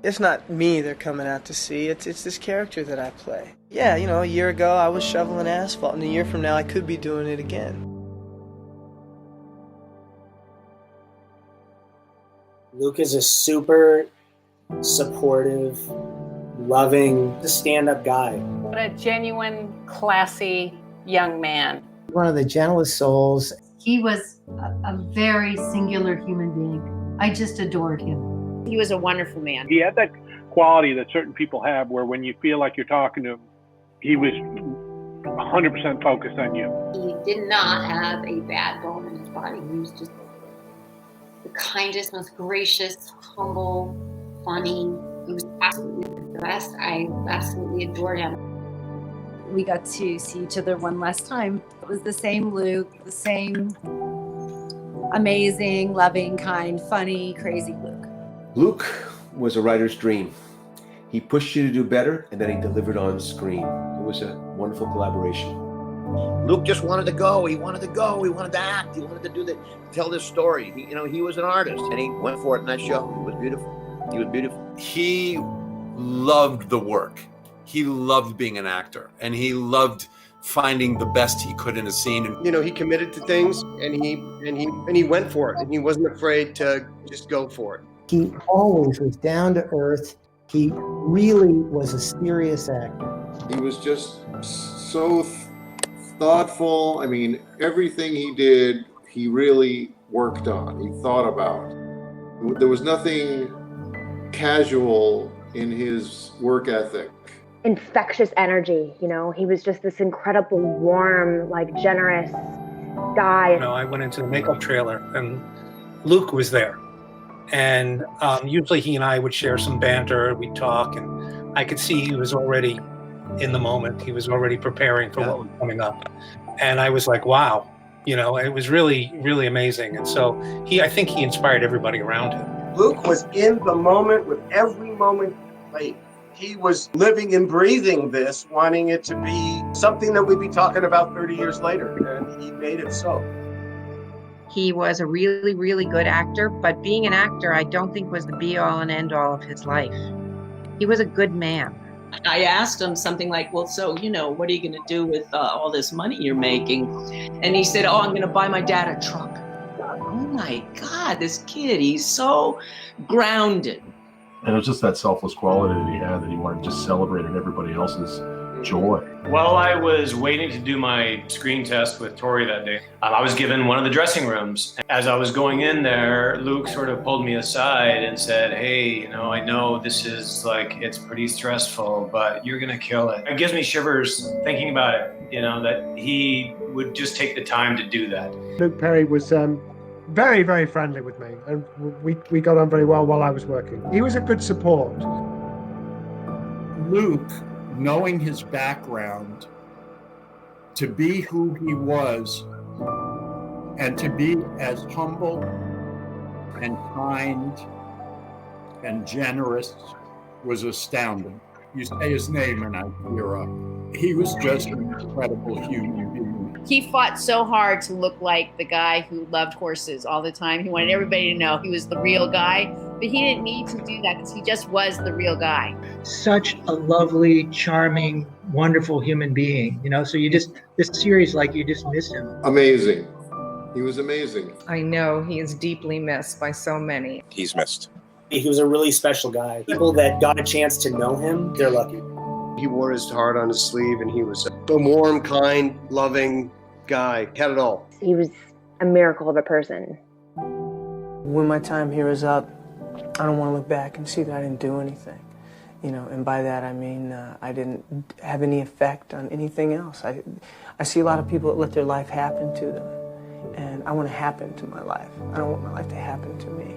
It's not me they're coming out to see, it's this character that I play. Yeah, you know, a year ago I was shoveling asphalt, and a year from now I could be doing it again. Luke is a super supportive, loving, stand-up guy. What a genuine, classy young man. One of the gentlest souls. He was a very singular human being. I just adored him. He was a wonderful man. He had that quality that certain people have where when you feel like you're talking to him, he was 100% focused on you. He did not have a bad bone in his body. He was just the kindest, most gracious, humble, funny. He was absolutely the best. I absolutely adored him. We got to see each other one last time. It was the same Luke, the same amazing, loving, kind, funny, crazy Luke. Luke was a writer's dream. He pushed you to do better, and then he delivered on screen. It was a wonderful collaboration. Luke just wanted to go. He wanted to go. He wanted to act. He wanted to tell this story. He was an artist, and he went for it in that show. It was beautiful. He was beautiful. He loved the work. He loved being an actor, and he loved finding the best he could in a scene. And he committed to things, and he went for it, and he wasn't afraid to just go for it. He always was down to earth. He really was a serious actor. He was just so thoughtful. I mean, everything he did, he really worked on. He thought about. There was nothing casual in his work ethic. Infectious energy, he was just this incredible, warm, generous guy. I went into the makeup trailer and Luke was there. And usually he and I would share some banter, we'd talk, and I could see he was already in the moment. He was already preparing for what was coming up. And I was like, wow, it was really, really amazing. And so I think he inspired everybody around him. Luke was in the moment with every moment he played. He was living and breathing this, wanting it to be something that we'd be talking about 30 years later, and he made it so. He was a really, really good actor, but being an actor, I don't think was the be-all and end-all of his life. He was a good man. I asked him something like, well, so, what are you going to do with all this money you're making? And he said, I'm going to buy my dad a truck. Oh my God, this kid, he's so grounded. And it was just that selfless quality that he had, that he wanted to just celebrate everybody else's joy. While I was waiting to do my screen test with Tori that day, I was given one of the dressing rooms. As I was going in there, Luke sort of pulled me aside and said, hey, I know this is it's pretty stressful, but you're gonna kill it. It gives me shivers thinking about it, that he would just take the time to do that. Luke Perry was very, very friendly with me, and we got on very well while I was working. He was a good support. Luke, knowing his background, to be who he was, and to be as humble and kind and generous was astounding. You say his name and I tear up. He was just an incredible human being. He fought so hard to look like the guy who loved horses all the time. He wanted everybody to know he was the real guy, but he didn't need to do that because he just was the real guy. Such a lovely, charming, wonderful human being, so this series, you just miss him. Amazing. He was amazing. I know he is deeply missed by so many. He's missed. He was a really special guy. People that got a chance to know him, they're lucky. He wore his heart on his sleeve, and he was a warm, kind, loving guy. He had it all. He was a miracle of a person. When my time here is up, I don't want to look back and see that I didn't do anything. And by that I mean I didn't have any effect on anything else. I see a lot of people that let their life happen to them, and I want to happen to my life. I don't want my life to happen to me.